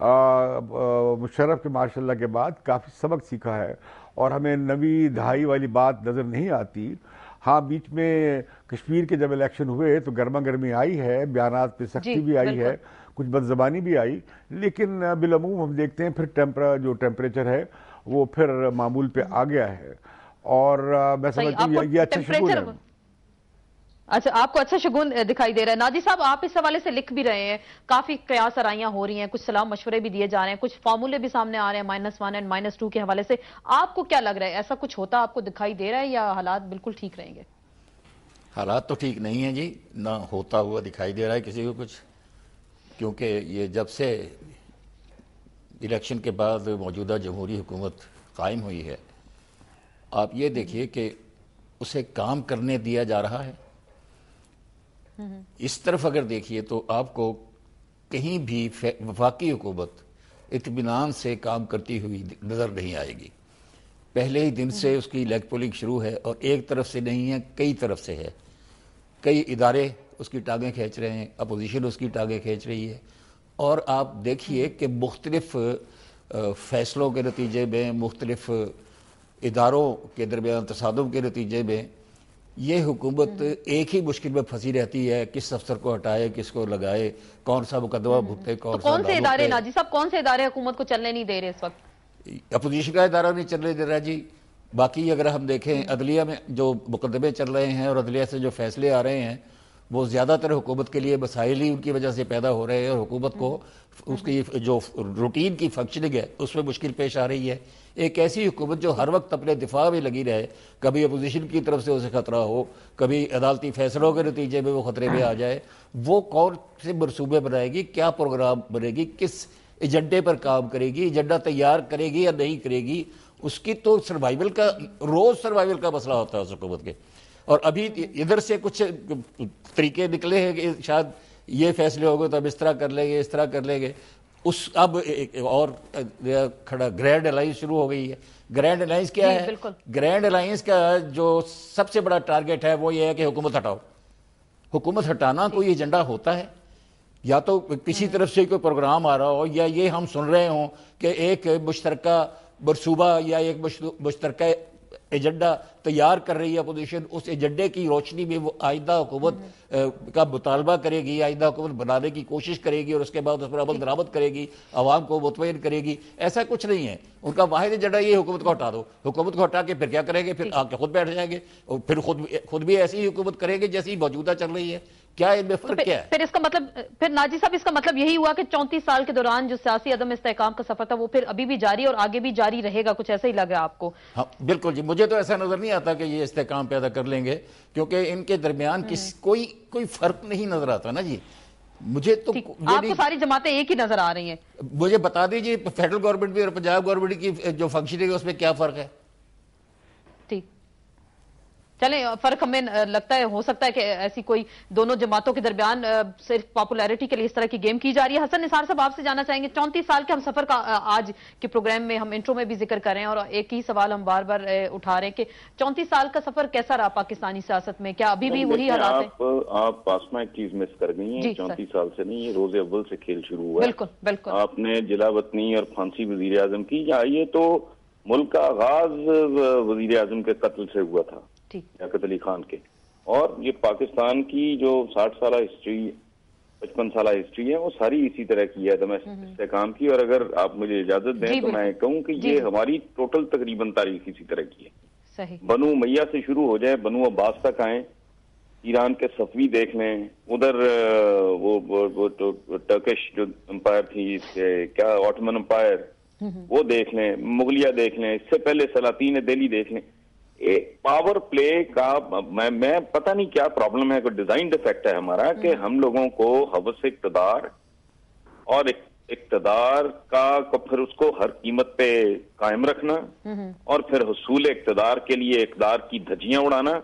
مشرف کے ماشاءاللہ کے بعد کافی سبق سیکھا ہے، اور ہمیں نویں دہائی والی بات نظر نہیں آتی۔ ہاں بیچ میں کشمیر کے جب الیکشن ہوئے تو گرما گرمی آئی ہے، بیانات پہ سختی بھی آئی ہے، کچھ بد زبانی بھی آئی، لیکن بالعموم ہم دیکھتے ہیں پھر جو ٹیمپریچر ہے وہ پھر معمول پہ آ گیا ہے، اور میں سمجھتا ہوں یہ اچھا شگون ہے۔ اچھا، آپ کو اچھا شگون دکھائی دے رہا ہے۔ نادی صاحب، آپ اس حوالے سے لکھ بھی رہے ہیں، کافی قیاس آرائیاں ہو رہی ہیں، کچھ صلاح مشورے بھی دیے جا رہے ہیں، کچھ فارمولے بھی سامنے آ رہے ہیں -1 اور -2 کے حوالے سے۔ آپ کو کیا لگ رہا ہے، ایسا کچھ ہوتا آپ کو دکھائی دے رہا ہے یا حالات بالکل ٹھیک رہیں گے؟ حالات تو ٹھیک نہیں ہیں جی، نہ ہوتا ہوا دکھائی دے رہا ہے کسی کو کچھ، کیونکہ یہ جب سے الیکشن کے بعد موجودہ جمہوری حکومت قائم ہوئی ہے، آپ یہ دیکھیے کہ اسے کام کرنے دیا جا رہا ہے۔ اس طرف اگر دیکھیے تو آپ کو کہیں بھی وفاقی حکومت اطمینان سے کام کرتی ہوئی نظر نہیں آئے گی۔ پہلے ہی دن سے اس کی لیگ پولنگ شروع ہے، اور ایک طرف سے نہیں ہے، کئی طرف سے ہے۔ کئی ادارے اس کی ٹانگیں کھینچ رہے ہیں، اپوزیشن اس کی ٹانگیں کھینچ رہی ہے، اور آپ دیکھیے کہ مختلف فیصلوں کے نتیجے میں، مختلف اداروں کے درمیان تصادم کے نتیجے میں یہ حکومت ایک ہی مشکل میں پھنسی رہتی ہے، کس افسر کو ہٹائے، کس کو لگائے، کون سا مقدمہ بھگتے، کون سے ادارے ناجی صاحب، کون سے ادارے حکومت کو چلنے نہیں دے رہے اس وقت؟ اپوزیشن کا ادارہ نہیں چلنے دے رہا جی۔ باقی اگر ہم دیکھیں عدلیہ میں جو مقدمے چل رہے ہیں اور عدلیہ سے جو فیصلے آ رہے ہیں، وہ زیادہ تر حکومت کے لیے مسائل ہی ان کی وجہ سے پیدا ہو رہے ہیں، اور حکومت کو اس کی جو روٹین کی فنکشننگ ہے اس میں مشکل پیش آ رہی ہے۔ ایک ایسی حکومت جو ہر وقت اپنے دفاع میں لگی رہے، کبھی اپوزیشن کی طرف سے اسے خطرہ ہو، کبھی عدالتی فیصلوں کے نتیجے میں وہ خطرے میں آ جائے، وہ کون سے منصوبے بنائے گی، کیا پروگرام بنے گی، کس ایجنڈے پر کام کرے گی، ایجنڈا تیار کرے گی یا نہیں کرے گی، اس کی تو سروائیول کا، روز سروائیول کا مسئلہ ہوتا ہے اس حکومت کے۔ اور ابھی ادھر سے کچھ طریقے نکلے ہیں کہ شاید یہ فیصلے ہو گئے تو اب اس طرح کر لیں گے، اس طرح کر لیں گے۔ اب اور کھڑا گرینڈ الائنس شروع ہو گئی ہے۔ گرینڈ الائنس کیا ہے؟ گرینڈ الائنس کا جو سب سے بڑا ٹارگیٹ ہے وہ یہ ہے کہ حکومت ہٹاؤ۔ حکومت ہٹانا کوئی ایجنڈا ہوتا ہے؟ یا تو کسی طرف سے کوئی پروگرام آ رہا ہو، یا یہ ہم سن رہے ہوں کہ ایک مشترکہ منصوبہ یا ایک مشترکہ ایجنڈا تیار کر رہی ہے اپوزیشن، اس ایجنڈے کی روشنی میں وہ آئندہ حکومت کا مطالبہ کرے گی، آئندہ حکومت بنانے کی کوشش کرے گی، اور اس کے بعد اس پر عمل درآمد کرے گی، عوام کو مطمئن کرے گی۔ ایسا کچھ نہیں ہے، ان کا واحد ایجنڈا یہ حکومت کو ہٹا دو۔ حکومت کو ہٹا کے پھر کیا کریں گے؟ پھر آ کے خود بیٹھ جائیں گے، اور پھر خود بھی ایسی ہی حکومت کریں گے جیسی موجودہ چل رہی ہے۔ کیا ان میں فرق کیا ہے؟ پھر اس کا مطلب، پھر ناجی صاحب اس کا مطلب یہی ہوا کہ 34 سال کے دوران جو سیاسی عدم استحکام کا سفر تھا وہ پھر ابھی بھی جاری اور آگے بھی جاری رہے گا، کچھ ایسا ہی لگا آپ کو؟ ہاں بالکل جی، مجھے تو ایسا نظر نہیں آتا کہ یہ استحکام پیدا کر لیں گے، کیونکہ ان کے درمیان کوئی فرق نہیں نظر آتا نا جی۔ مجھے تو آپ کو ساری جماعتیں ایک ہی نظر آ رہی ہیں۔ مجھے بتا دیجیے فیڈرل گورنمنٹ بھی اور پنجاب گورنمنٹ کی جو فنکشننگ ہے اس میں کیا فرق ہے؟ ٹھیک، چلیں، فرق ہمیں لگتا ہے ہو سکتا ہے کہ ایسی کوئی دونوں جماعتوں کے درمیان صرف پاپولیرٹی کے لیے اس طرح کی گیم کی جا رہی ہے۔ حسن نثار صاحب، آپ سے جاننا چاہیں گے، 34 سال کے ہم سفر کا آج کے پروگرام میں ہم انٹرو میں بھی ذکر کر رہے ہیں، اور ایک ہی سوال ہم بار بار اٹھا رہے ہیں کہ 34 سال کا سفر کیسا رہا پاکستانی سیاست میں؟ کیا ابھی بھی وہی حالات ہیں؟ آپ آسما ایک چیز مس کر گئی ہیں، 34 سال سے نہیں، یہ روز اول سے کھیل شروع ہوا ہے۔ بالکل بالکل، آپ نے جلا وطنی اور پھانسی وزیر اعظم کی، یہ تو ملک کا آغاز وزیر اعظم کے قتل سے ہوا تھا، لیاقت علی خان کے، اور یہ پاکستان کی جو 60 سالہ ہسٹری، 55 سالہ ہسٹری ہے، وہ ساری اسی طرح کی ہے استحکام کی۔ اور اگر آپ مجھے اجازت دیں تو میں کہوں کہ یہ ہماری ٹوٹل تقریباً تاریخ اسی طرح کی ہے۔ بنو امیہ سے شروع ہو جائے، بنو عباس تک آئیں، ایران کے صفوی دیکھ لیں، ادھر وہ ٹرکش جو امپائر تھی، کیا آٹومن امپائر، وہ دیکھ لیں، مغلیہ دیکھ لیں، اس سے پہلے سلاطین دہلی دیکھ لیں۔ پاور پلے کا میں پتہ نہیں کیا پرابلم ہے، کوئی ڈیزائن ڈیفیکٹ ہے ہمارا کہ ہم لوگوں کو ہوس اقتدار اور اقتدار کا پھر اس کو ہر قیمت پہ قائم رکھنا، اور پھر حصول اقتدار کے لیے اقتدار کی دھجیاں اڑانا،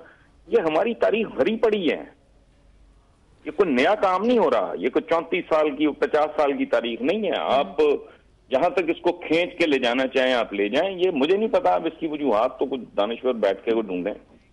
یہ ہماری تاریخ بھری پڑی ہے۔ یہ کوئی نیا کام نہیں ہو رہا، یہ کوئی 34 سال کی 50 سال کی تاریخ نہیں ہے۔ آپ جہاں تک اس کو کھینچ کے لے جانا چاہیں آپ لے جائیں، یہ مجھے نہیں پتا، اب اس کی وجوہات تو کچھ دانشور بیٹھ کے وہ ڈھونڈیں۔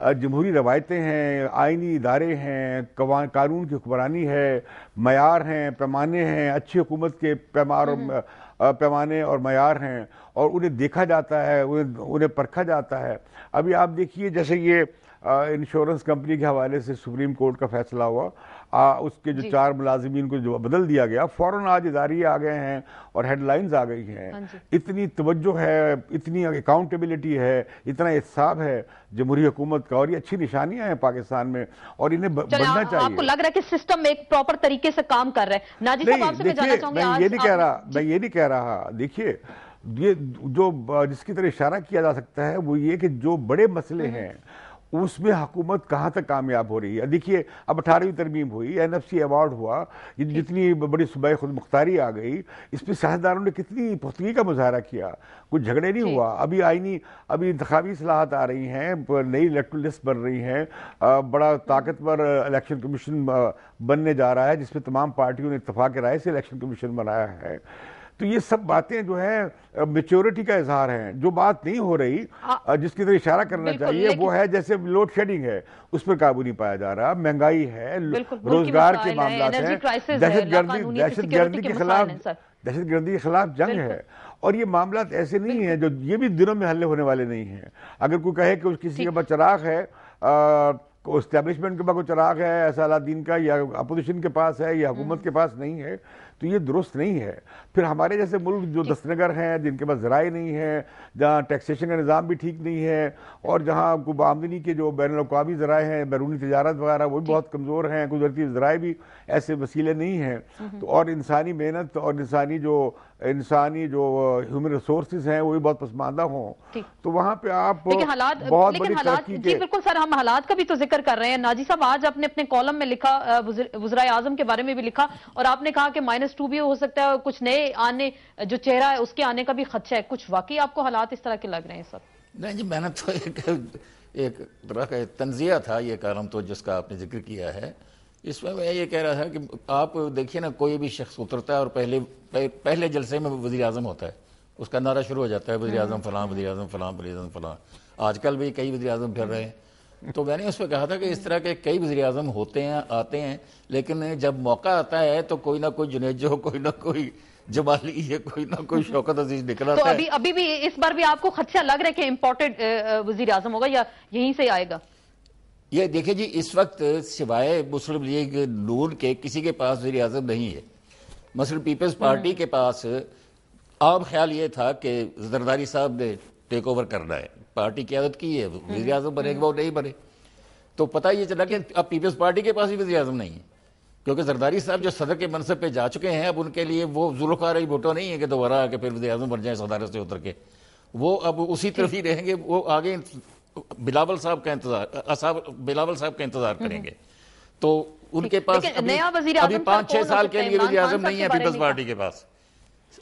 جمہوری روایتیں ہیں، آئینی ادارے ہیں، قانون کی حکمرانی ہے، معیار ہیں، پیمانے ہیں، اچھی حکومت کے پیمانے اور معیار ہیں، اور انہیں دیکھا جاتا ہے، انہیں پرکھا جاتا ہے۔ ابھی آپ دیکھیے جیسے یہ انشورنس کمپنی کے حوالے سے سپریم کورٹ کا فیصلہ ہوا، اس کے جو 4 ملازمین کو جو بدل دیا گیا، فوراً آج اداریے آ گئے ہیں اور ہیڈ لائنز آ گئی ہیں۔ اتنی توجہ ہے، اتنی اکاؤنٹیبلٹی ہے، اتنا احتساب ہے جمہوری حکومت کا، اور یہ اچھی نشانیاں ہیں پاکستان میں، اور انہیں بڑھنا چاہیے۔ آپ کو لگ رہا ہے کہ سسٹم ایک پراپر طریقے سے کام کر رہا ہے؟ ناجی صاحب آپ سے میں جاننا چاہوں گی، میں یہ نہیں کہہ رہا، دیکھیے یہ جو جس کی طرح اشارہ کیا جا سکتا ہے وہ یہ کہ جو بڑے مسئلے ہیں اس میں حکومت کہاں تک کامیاب ہو رہی ہے۔ دیکھیے اب 18ویں ترمیم ہوئی، NFC ایوارڈ ہوا، جتنی بڑی صوبائی خود مختاری آ گئی، اس پہ سیاستدانوں نے کتنی پختگی کا مظاہرہ کیا، کوئی جھگڑے نہیں ہوا۔ ابھی انتخابی اصلاحات آ رہی ہیں، نئی الیکٹرل لسٹ بن رہی ہیں، بڑا طاقتور الیکشن کمیشن بننے جا رہا ہے جس پہ تمام پارٹیوں نے اتفاق رائے سے الیکشن کمیشن بنایا ہے۔ تو یہ سب باتیں جو ہیں میچورٹی کا اظہار ہیں۔ جو بات نہیں ہو رہی، جس کی طرف اشارہ کرنا چاہیے، وہ ہے جیسے لوڈ شیڈنگ ہے، اس پر قابو نہیں پایا جا رہا، مہنگائی ہے، روزگار کے معاملات ہیں، دہشت گردی کے خلاف جنگ ہے، اور یہ معاملات ایسے نہیں ہیں جو یہ بھی دنوں میں حل ہونے والے نہیں ہیں۔ اگر کوئی کہے کہ کسی کے پاس چراغ ہے، اسٹیبلشمنٹ کے پاس کوئی چراغ ہے ایسا الدین کا، یا اپوزیشن کے پاس ہے، یا حکومت کے پاس نہیں ہے، تو یہ درست نہیں ہے۔ پھر ہمارے جیسے ملک جو دستنگر ہیں، جن کے پاس ذرائع نہیں ہیں، جہاں ٹیکسیشن کا نظام بھی ٹھیک نہیں ہے، اور جہاں کوئی آمدنی کے جو بین الاقوامی ذرائع ہیں، بیرونی تجارت وغیرہ، وہ بھی بہت کمزور ہیں، قدرتی ذرائع بھی ایسے وسیلے نہیں ہیں، تو اور انسانی محنت اور انسانی جو ہیومن ریسورسز ہیں وہ بھی بہت پسماندہ ہوں، تو وہاں پہ آپ بہت بڑی ترقی کے... جی بالکل سر، ہم حالات کا بھی تو ذکر کر رہے ہیں۔ ناجی صاحب آج آپ نے اپنے کالم میں لکھا، وزرائے اعظم کے بارے میں بھی لکھا، اور آپ نے کہا کہ -2 بھی ہو سکتا ہے، اور کچھ نئے آنے جو چہرہ ہے اس کے آنے کا بھی خدشہ ہے۔ کچھ واقعی آپ کو حالات اس طرح کے لگ رہے ہیں سر؟ نہیں جی، میں نے تو ایک طرح کا تنزیہ تھا یہ کالم تو جس کا آپ نے ذکر کیا ہے، اس میں یہ کہہ رہا تھا کہ آپ دیکھیے نا، کوئی بھی شخص اترتا ہے اور پہلے جلسے میں وزیر اعظم ہوتا ہے، اس کا نعرہ شروع ہو جاتا ہے وزیر اعظم فلاں، وزیر اعظم فلاں، وزیر اعظم فلاں۔ آج کل بھی کئی وزیر اعظم پھر رہے ہیں، تو میں نے اس پہ کہا تھا کہ اس طرح کے کئی وزیر اعظم ہوتے ہیں، آتے ہیں، لیکن جب موقع آتا ہے تو کوئی نہ کوئی جنیجو، کوئی نہ کوئی جمالی، ہے کوئی نہ کوئی شوکت عزیز نکل آتا ہے۔ تو ابھی بھی اس بار بھی آپ کو خدشہ لگ رہا ہے کہ امپورٹڈ وزیر اعظم ہوگا یا یہیں سے آئے گا؟ یہ دیکھیں جی، اس وقت سوائے مسلم لیگ نون کے کسی کے پاس وزیر اعظم نہیں ہے۔ مثلا پیپلز پارٹی کے پاس عام خیال یہ تھا کہ زرداری صاحب نے ٹیک اوور کرنا ہے، پارٹی قیادت کی ہے، وزیر اعظم بنے گا، وہ نہیں بنے، تو پتہ یہ چلا کہ اب پیپلز پارٹی کے پاس بھی وزیر اعظم نہیں ہے، کیونکہ زرداری صاحب جو صدر کے منصب پہ جا چکے ہیں، اب ان کے لیے وہ ذوالفقار بھٹو نہیں ہے کہ دوبارہ آ کے پھر وزیر اعظم بن جائیں صدارت سے اتر کے، وہ اب اسی طرف ہی رہیں گے، وہ آگے بلاول صاحب کا انتظار کریں گے۔ تو ان کے پاس ابھی 5-6 سال کے لیے وزیر اعظم نہیں ہے پیپلز پارٹی کے پاس،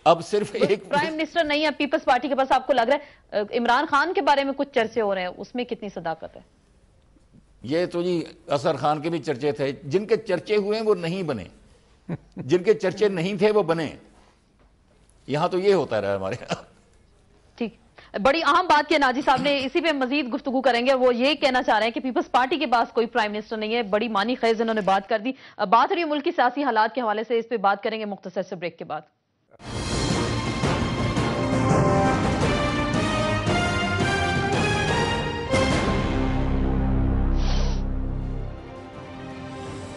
اب صرف ایک پرائم منسٹر نہیں ہے پیپلز پارٹی کے پاس۔ آپ کو لگ رہا ہے عمران خان کے بارے میں کچھ چرچے ہو رہے ہیں، اس میں کتنی صداقت ہے؟ یہ تو جی اظہر خان کے بھی چرچے تھے، جن کے چرچے ہوئے وہ نہیں بنے، جن کے چرچے نہیں تھے وہ بنے، یہاں تو یہ ہوتا رہا ہمارے یہاں۔ ٹھیک، بڑی اہم بات کی ناجی صاحب نے، اسی پہ مزید گفتگو کریں گے۔ وہ یہ کہنا چاہ رہے ہیں کہ پیپلز پارٹی کے پاس کوئی پرائم منسٹر نہیں ہے، بڑی معنی خیز انہوں نے بات کر دی۔ بات ہو رہی ہے ملک کی سیاسی حالات کے حوالے سے، اس پہ بات کریں گے مختصر سے بریک کے بعد۔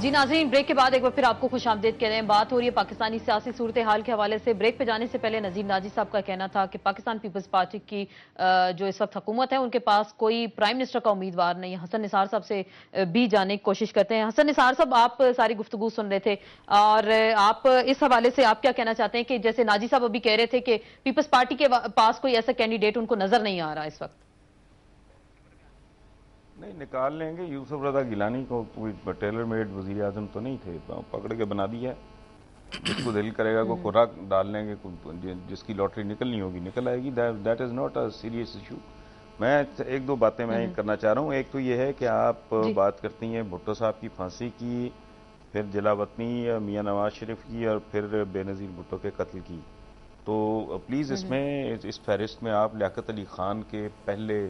جی ناظرین، بریک کے بعد ایک بار پھر آپ کو خوش آمدید کہہ رہے ہیں۔ بات ہو رہی ہے پاکستانی سیاسی صورتحال کے حوالے سے۔ بریک پہ جانے سے پہلے نذیر ناجی صاحب کا کہنا تھا کہ پاکستان پیپلز پارٹی کی جو اس وقت حکومت ہے، ان کے پاس کوئی پرائم منسٹر کا امیدوار نہیں ہے۔ حسن نثار صاحب سے بھی جانے کی کوشش کرتے ہیں۔ حسن نثار صاحب، آپ ساری گفتگو سن رہے تھے، اور آپ اس حوالے سے آپ کیا کہنا چاہتے ہیں کہ جیسے ناجی صاحب ابھی کہہ رہے تھے کہ پیپلز پارٹی کے پاس کوئی ایسا کینڈیڈیٹ ان کو نظر نہیں آ رہا اس وقت؟ نہیں، نکال لیں گے۔ یوسف رضا گیلانی کو کوئی ٹیلر میڈ وزیر اعظم تو نہیں تھے، پکڑ کے بنا دیا، جس کو دل کرے گا کو خوراک ڈال لیں گے، جس کی لاٹری نکلنی ہوگی نکل آئے گی۔ That is not a serious issue. میں ایک دو باتیں میں کرنا چاہ رہا ہوں۔ ایک تو یہ ہے کہ آپ بات کرتی ہیں بھٹو صاحب کی پھانسی کی، پھر جلا وطنی میاں نواز شریف کی، اور پھر بے نظیر بھٹو کے قتل کی، تو پلیز اس میں اس فہرست میں آپ لیاقت علی خان کے پہلے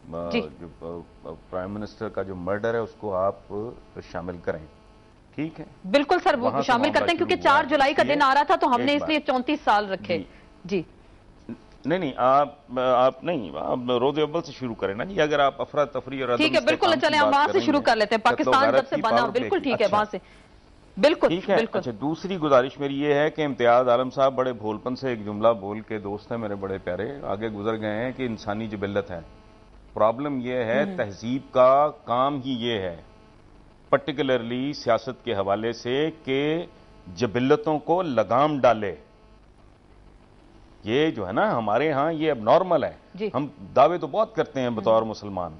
پرائم منسٹر کا جو مرڈر ہے اس کو آپ شامل کریں. ٹھیک ہے, بالکل سر, وہ شامل کرتے ہیں کیونکہ 4 جولائی کا دن آ رہا تھا تو ہم نے اس لیے 34 سال رکھے. جی نہیں, آپ روز اول سے شروع کریں نا جی. اگر آپ افراتفری اور ٹھیک ہے, بالکل, چلیں ہم وہاں سے شروع کر لیتے ہیں. پاکستان جب سے بنا, بالکل ٹھیک ہے, وہاں سے بالکل ٹھیک ہے. اچھا, دوسری گزارش میری یہ ہے کہ امتیاز عالم صاحب بڑے بھولپن سے ایک جملہ بول کے, دوست ہیں میرے بڑے پیارے, آگے گزر گئے ہیں کہ انسانی جبلت ہے. پرابلم یہ ہے, تہذیب کا کام ہی یہ ہے, پرٹیکولرلی سیاست کے حوالے سے, کہ جبلتوں کو لگام ڈالے. یہ جو ہے نا ہمارے ہاں یہ اب نارمل ہے. ہم دعوے تو بہت کرتے ہیں بطور مسلمان,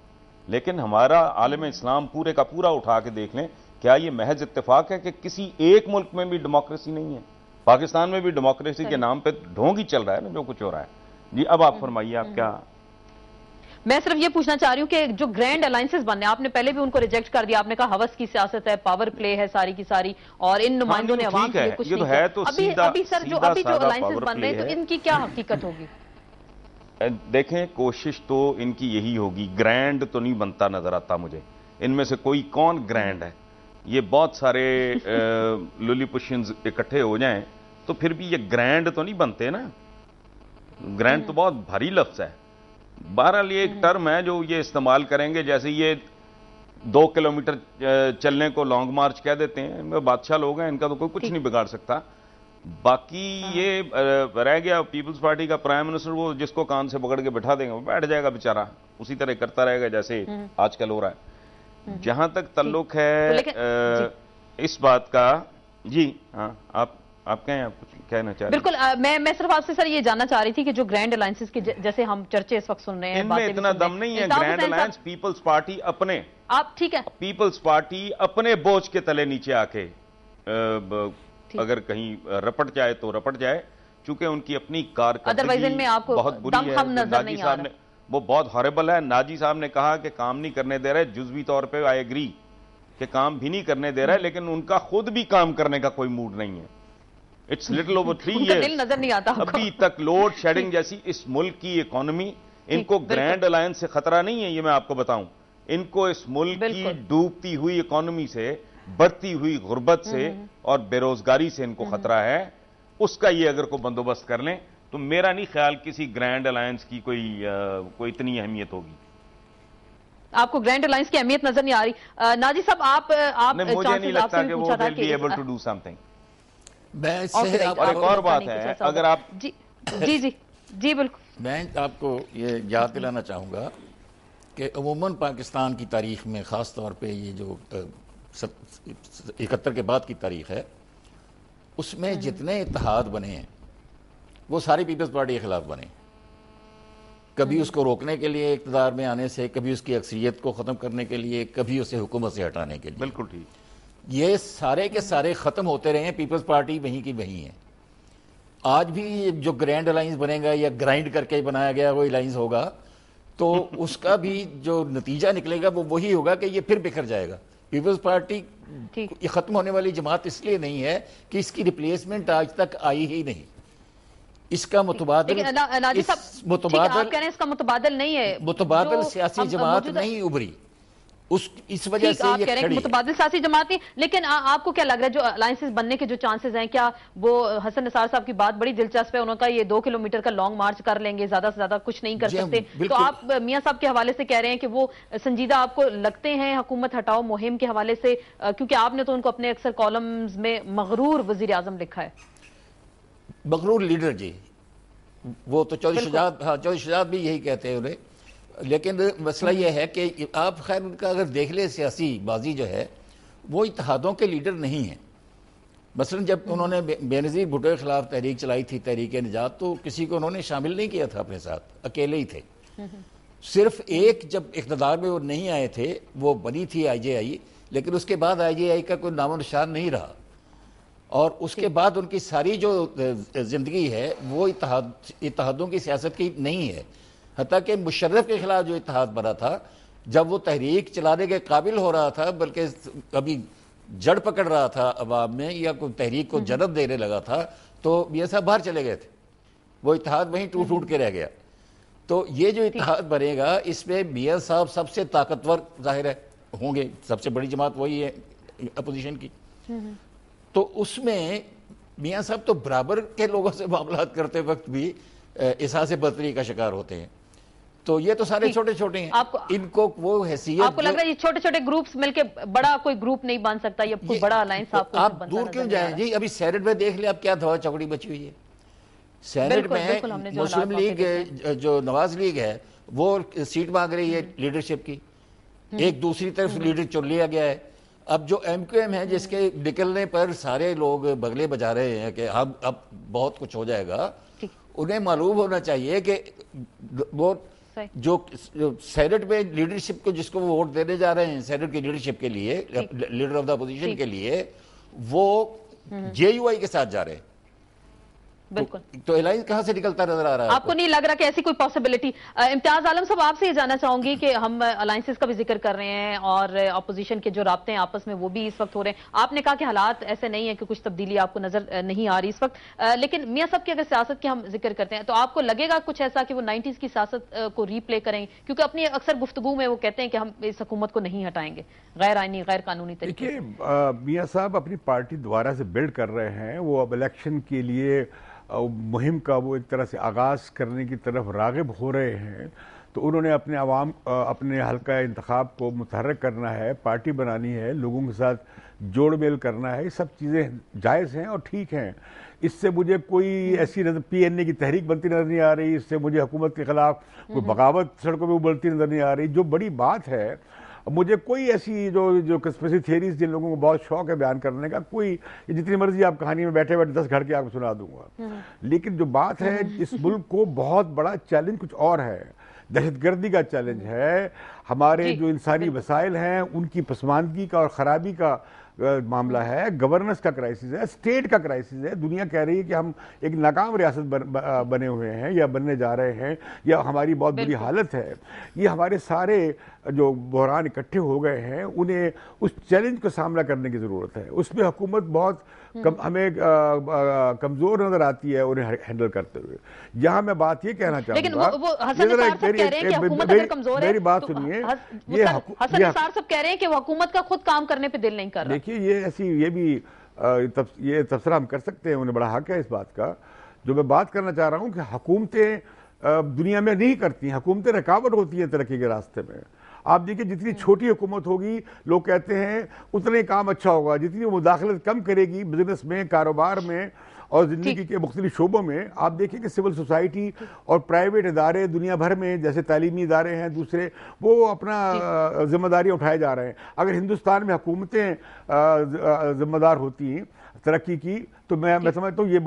لیکن ہمارا عالم اسلام پورے کا پورا اٹھا کے دیکھ لیں, کیا یہ محض اتفاق ہے کہ کسی ایک ملک میں بھی ڈیموکریسی نہیں ہے؟ پاکستان میں بھی ڈیموکریسی کے نام پہ ڈھونگ ہی چل رہا ہے نا جو کچھ ہو رہا ہے. جی اب آپ فرمائیے, آپ کیا. میں صرف یہ پوچھنا چاہ رہی ہوں کہ جو گرینڈ الائنسز بننے, آپ نے پہلے بھی ان کو ریجیکٹ کر دیا, آپ نے کہا ہوس کی سیاست ہے, پاور پلے ہے ساری کی ساری, اور ان نمائندوں نے عوام کے لیے کچھ نہیں کیا. ابھی سر جو ابھی جو الائنسز بن رہے ہیں تو ان کی کیا حقیقت ہوگی؟ دیکھیں, کوشش تو ان کی یہی ہوگی. گرینڈ تو نہیں بنتا نظر آتا مجھے ان میں سے کوئی کون گرینڈ ہے. یہ بہت سارے لولی پشنز اکٹھے ہو جائیں تو پھر بھی یہ گرینڈ تو نہیں بنتے نا. گرینڈ تو بہت بھاری لفظ ہے. بہرحال یہ ایک ٹرم ہے جو یہ استعمال کریں گے, جیسے یہ 2 کلومیٹر چلنے کو لانگ مارچ کہہ دیتے ہیں. بادشاہ لوگ ہیں, ان کا تو کوئی کچھ نہیں بگاڑ سکتا. باقی یہ رہ گیا پیپلز پارٹی کا پرائم منسٹر, وہ جس کو کان سے پکڑ کے بٹھا دیں گے وہ بیٹھ جائے گا بیچارہ, اسی طرح کرتا رہے گا جیسے آج کل ہو رہا ہے. جہاں تک تعلق ہے اس بات کا, جی ہاں آپ کہیں, آپ کچھ کہنا چاہ رہے ہیں؟ بالکل, میں صرف آپ سے سر یہ جاننا چاہ رہی تھی کہ جو گرینڈ الائنسز کے جیسے ہم چرچے اس وقت سن رہے ہیں, ان میں اتنا دم نہیں ہے. گرینڈ الائنس پیپلز پارٹی اپنے, آپ ٹھیک ہے, پیپلز پارٹی اپنے بوجھ کے تلے نیچے آ کے اگر کہیں رپٹ جائے تو رپٹ جائے, چونکہ ان کی اپنی کارکردگی بہت بری ہے. ناجی صاحب نے, وہ بہت ہاربل ہے. ناجی صاحب نے کہا کہ کام نہیں کرنے دے رہے, جزوی طور پہ آئی ایگری کہ کام بھی نہیں کرنے دے رہے, لیکن ان کا خود بھی کام کرنے کا کوئی موڈ نہیں ہے. اٹس لٹل اوور 3 ایئرز نظر نہیں آتا ابھی تک لوڈ شیڈنگ جیسی اس ملک کی اکانومی, ان کو گرینڈ الائنس سے خطرہ نہیں ہے, یہ میں آپ کو بتاؤں. ان کو اس ملک کی ڈوبتی ہوئی اکانومی سے, بڑھتی ہوئی غربت سے اور بے روزگاری سے ان کو خطرہ ہے. اس کا یہ اگر کوئی بندوبست کر لیں تو میرا نہیں خیال کسی گرینڈ الائنس کی کوئی اتنی اہمیت ہوگی. آپ کو گرینڈ الائنس کی اہمیت نظر نہیں آ رہی. ناجی صاحب, مجھے نہیں لگتا کہ وہ will be able to do something. اور ایک اور بات ہے, اگر آپ جی بالکل, میں آپ کو یہ یاد دلانا چاہوں گا کہ عموماً پاکستان کی تاریخ میں, خاص طور پہ یہ جو 71 کے بعد کی تاریخ ہے, اس میں جتنے اتحاد بنے ہیں وہ ساری پیپلز پارٹی کے خلاف بنے. کبھی اس کو روکنے کے لیے اقتدار میں آنے سے, کبھی اس کی اکثریت کو ختم کرنے کے لیے, کبھی اسے حکومت سے ہٹانے کے لیے. بالکل ٹھیک. یہ سارے کے سارے ختم ہوتے رہے ہیں, پیپلز پارٹی وہیں کی وہیں ہے. آج بھی جو گرینڈ الائنس بنے گا یا گرائنڈ کر کے بنایا گیا وہ الائنس ہوگا, تو اس کا بھی جو نتیجہ نکلے گا وہ وہی ہوگا کہ یہ پھر بکھر جائے گا. پیپلز پارٹی یہ ختم ہونے والی جماعت اس لیے نہیں ہے کہ اس کی ریپلیسمنٹ آج تک آئی ہی نہیں. اس کا متبادل متبادل نہیں ہے, متبادل سیاسی جماعت نہیں ابھری, اس وجہ سے یہ کھڑی ہے. متبادل سیاسی جماعت نہیں. لیکن آپ کو کیا لگ رہا ہے جو الائنسز بننے کے جو چانسز ہیں, کیا وہ حسن نثار صاحب کی بات بڑی دلچسپ ہے, انہوں کا یہ 2 کلومیٹر کا لانگ مارچ کر لیں گے, زیادہ سے زیادہ کچھ نہیں کر سکتے, تو آپ میاں صاحب کے حوالے سے کہہ رہے ہیں کہ وہ سنجیدہ آپ کو لگتے ہیں حکومت ہٹاؤ مہم کے حوالے سے, کیونکہ آپ نے تو ان کو اپنے اکثر کالمز میں مغرور وزیر اعظم لکھا ہے. مغرور لیڈر جی, وہ تو چودھری شجاعت بھی یہی کہتے ہیں انہیں. لیکن مسئلہ یہ ہے کہ آپ خیر ان کا اگر دیکھ لیں سیاسی بازی جو ہے وہ اتحادوں کے لیڈر نہیں ہیں. مثلا جب انہوں نے بے نظیر بھٹو کے خلاف تحریک چلائی تھی, تحریک نجات, تو کسی کو انہوں نے شامل نہیں کیا تھا اپنے ساتھ, اکیلے ہی تھے. صرف ایک جب اقتدار میں وہ نہیں آئے تھے, وہ بنی تھی آئی جے آئی, لیکن اس کے بعد آئی جے آئی کا کوئی نام و نشان نہیں رہا. اور اس کے بعد ان کی ساری جو زندگی ہے وہ اتحادوں کی سیاست کی نہیں ہے. حتیٰ کہ مشرف کے خلاف جو اتحاد بنا تھا, جب وہ تحریک چلانے کے قابل ہو رہا تھا, بلکہ ابھی جڑ پکڑ رہا تھا عوام میں یا کوئی تحریک کو جنم دینے لگا تھا, تو میاں صاحب باہر چلے گئے تھے. وہ اتحاد وہیں ٹوٹ کے رہ گیا. تو یہ جو اتحاد بنے گا اس میں میاں صاحب سب سے طاقتور ظاہر ہے ہوں گے، سب سے بڑی جماعت وہی ہے اپوزیشن کی، تو اس میں میاں صاحب تو برابر کے لوگوں سے معاملات کرتے وقت بھی احساس برتری کا شکار ہوتے ہیں. تو یہ تو سارے چھوٹے چھوٹے ہیں، ان کو وہ حیثیت، آپ کو لگ رہا ہے یہ چھوٹے چھوٹے گروپس مل کے بڑا کوئی گروپ نہیں بن سکتا، یہ کوئی بڑا الائنس آپ دور کیوں جائیں جی؟ ابھی سینٹ میں دیکھ لیں اب کیا دھوا چکڑی بچی ہوئی ہے. سینٹ میں مسلم لیگ جو نواز لیگ ہے وہ سیٹ مانگ رہی ہے لیڈرشپ کی، ایک دوسری طرف لیڈر چن لیا گیا ہے. اب جو ایم کیو ایم ہے جس کے نکلنے پر سارے لوگ بغلے بجا رہے ہیں کہ اب بہت کچھ ہو جائے گا، انہیں معلوم ہونا چاہیے کہ وہ جو سینٹ میں لیڈرشپ کو جس کو وہ ووٹ دینے جا رہے ہیں سینٹ کی لیڈرشپ کے لیے، لیڈر آف دا اپوزیشن کے لیے، وہ جے یو آئی کے ساتھ جا رہے ہیں. بالکل. تو الائنس کہاں سے نکلتا نظر آ رہا ہے آپ کو نہیں لگ رہا کہ ایسی کوئی پاسبلٹی؟ امتیاز عالم صاحب آپ سے یہ جاننا چاہوں گی کہ ہم الائنسز کا بھی ذکر کر رہے ہیں اور اپوزیشن کے جو رابطے ہیں آپس میں وہ بھی اس وقت ہو رہے ہیں. آپ نے کہا کہ حالات ایسے نہیں ہیں کہ کچھ تبدیلی آپ کو نظر نہیں آ رہی اس وقت، لیکن میاں صاحب کی اگر سیاست کی ہم ذکر کرتے ہیں تو آپ کو لگے گا کچھ ایسا کہ وہ 90s کی سیاست کو ری پلے کریں؟ کیونکہ اپنی اکثر گفتگو میں وہ کہتے ہیں کہ ہم اس حکومت کو نہیں ہٹائیں گے غیر آئینی غیر قانونی طریقے سے. میاں صاحب اپنی پارٹی دوبارہ سے بلڈ کر رہے ہیں، وہ اب الیکشن کے لیے مہم کا وہ ایک طرح سے آغاز کرنے کی طرف راغب ہو رہے ہیں. تو انہوں نے اپنے عوام اپنے حلقہ انتخاب کو متحرک کرنا ہے، پارٹی بنانی ہے، لوگوں کے ساتھ جوڑ میل کرنا ہے. یہ سب چیزیں جائز ہیں اور ٹھیک ہیں. اس سے مجھے کوئی ایسی پی این اے کی تحریک بنتی نظر نہیں آ رہی، اس سے مجھے حکومت کے خلاف کوئی بغاوت سڑکوں پہ ابلتی نظر نہیں آ رہی. جو بڑی بات ہے، مجھے کوئی ایسی جو کنسپریسی تھیریز جن لوگوں کو بہت شوق ہے بیان کرنے کا، کوئی جتنی مرضی آپ کہانی میں بیٹھے بیٹھے 10 گھڑ کے آپ کو سنا دوں گا. لیکن جو بات ہے، اس ملک کو بہت بڑا چیلنج کچھ اور ہے. دہشت گردی کا چیلنج ہے، ہمارے جو انسانی وسائل ہیں ان کی پسماندگی کا اور خرابی کا معاملہ ہے، گورننس کا کرائسس ہے، اسٹیٹ کا کرائسس ہے. دنیا کہہ رہی ہے کہ ہم ایک ناکام ریاست بنے ہوئے ہیں یا بننے جا رہے ہیں، یا ہماری بہت بری حالت ہے. یہ ہمارے سارے جو بحران اکٹھے ہو گئے ہیں، انہیں اس چیلنج کا سامنا کرنے کی ضرورت ہے. اس میں حکومت بہت ہمیں کمزور نظر آتی ہے انہیں ہینڈل کرتے ہوئے. یہاں میں بات یہ کہنا چاہوں گا، میری بات سنیے، حسن نثار صاحب کہہ رہے ہیں کہ وہ حکومت کا خود کام کرنے پہ دل نہیں کر رہا. دیکھیے یہ بھی تبصرہ ہم کر سکتے ہیں، انہیں بڑا حق ہے اس بات کا. جو میں بات کرنا چاہ رہا ہوں کہ حکومتیں دنیا میں نہیں کرتی، حکومتیں رکاوٹ ہوتی ہیں ترقی کے راستے میں. آپ دیکھیں جتنی چھوٹی حکومت ہوگی لوگ کہتے ہیں اتنے کام اچھا ہوگا، جتنی وہ مداخلت کم کرے گی بزنس میں، کاروبار میں اور زندگی کے مختلف شعبوں میں. آپ دیکھیں کہ سول سوسائٹی اور پرائیویٹ ادارے دنیا بھر میں جیسے تعلیمی ادارے ہیں دوسرے، وہ اپنا ذمہ داری اٹھائے جا رہے ہیں. اگر ہندوستان میں حکومتیں ذمہ دار ہوتی ہیں ترقی کی تو میں سمجھتا ہوں یہ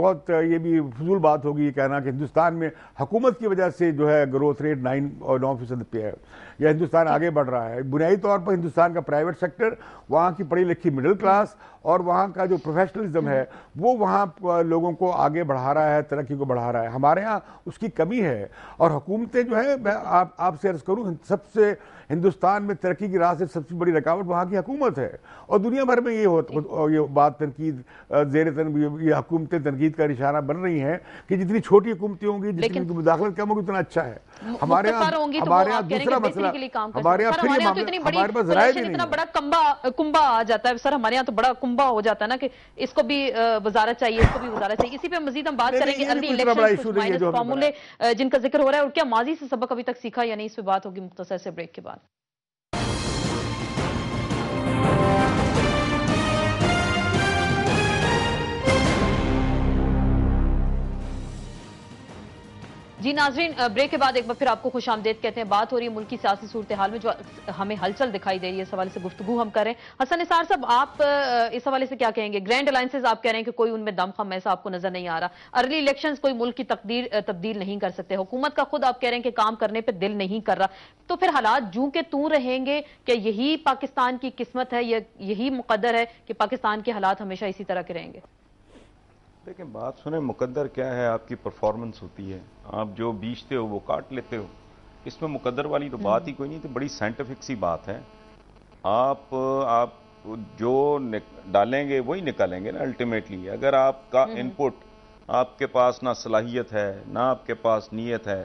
بھی فضول بات ہوگی یہ کہنا کہ ہندوستان میں حکومت کی وجہ سے جو ہے گروتھ ریٹ 9% پہ ہے یا ہندوستان آگے بڑھ رہا ہے. بنیادی طور پر ہندوستان کا پرائیویٹ سیکٹر، وہاں کی پڑھی لکھی مڈل کلاس اور وہاں کا جو پروفیشنلزم ہے وہ وہاں لوگوں کو آگے بڑھا رہا ہے، ترقی کو بڑھا رہا ہے. ہمارے ہاں اس کی کمی ہے. اور حکومتیں جو ہے، میں آپ سے عرض کروں، سب سے ہندوستان میں ترقی کی راہ سے سب سے بڑی رکاوٹ وہاں کی حکومت ہے. اور دنیا بھر میں یہ بات تنقید یہ حکومتیں تنقید کا نشانہ بن رہی ہیں کہ جتنی چھوٹی حکومتیں ہوں گی، جتنی مداخلت کم ہوگی اتنا اچھا ہے. ہمارے یہاں دوسرا مسئلہ، ہمارے یہاں پھر ہمارے پاس رائے بھی نہیں. اتنا بڑا کنبا آ جاتا ہے سر، ہمارے یہاں تو بڑا کنبا ہو جاتا ہے نا کہ اس کو بھی وزارت چاہیے، اس کو بھی وزارت چاہیے. اسی پہ مزید ہم بات کریں گے. ارلی الیکشن فارمولے جن کا ذکر ہو رہا ہے اور کیا ماضی سے سبق ابھی تک سیکھا یا نہیں، اس پہ بات ہوگی مختصر سے بریک کے بعد. جی ناظرین، بریک کے بعد ایک بار پھر آپ کو خوش آمدید کہتے ہیں. بات ہو رہی ہے ملک کی سیاسی صورتحال میں جو ہمیں ہلچل دکھائی دے رہی ہے، اس حوالے سے گفتگو ہم کر رہے ہیں. حسن نثار صاحب، آپ اس حوالے سے کیا کہیں گے؟ گرینڈ الائنسز آپ کہہ رہے ہیں کہ کوئی ان میں دم خم ایسا آپ کو نظر نہیں آ رہا. ارلی الیکشنز کوئی ملک کی تقدیر تبدیل نہیں کر سکتے. حکومت کا خود آپ کہہ رہے ہیں کہ کام کرنے پہ دل نہیں کر رہا. تو پھر حالات جوں کے توں رہیں گے کہ یہی پاکستان کی قسمت ہے، یہی مقدر ہے کہ پاکستان کے حالات ہمیشہ اسی طرح کے رہیں گے؟ دیکھیں بات سنیں، مقدر کیا ہے؟ آپ کی پرفارمنس ہوتی ہے، آپ جو بیچتے ہو وہ کاٹ لیتے ہو. اس میں مقدر والی تو بات ہی کوئی نہیں. تو بڑی سائنٹیفک سی بات ہے. آپ جو ڈالیں گے وہی نکالیں گے نا الٹیمیٹلی. اگر آپ کا ان پٹ، آپ کے پاس نہ صلاحیت ہے نہ آپ کے پاس نیت ہے،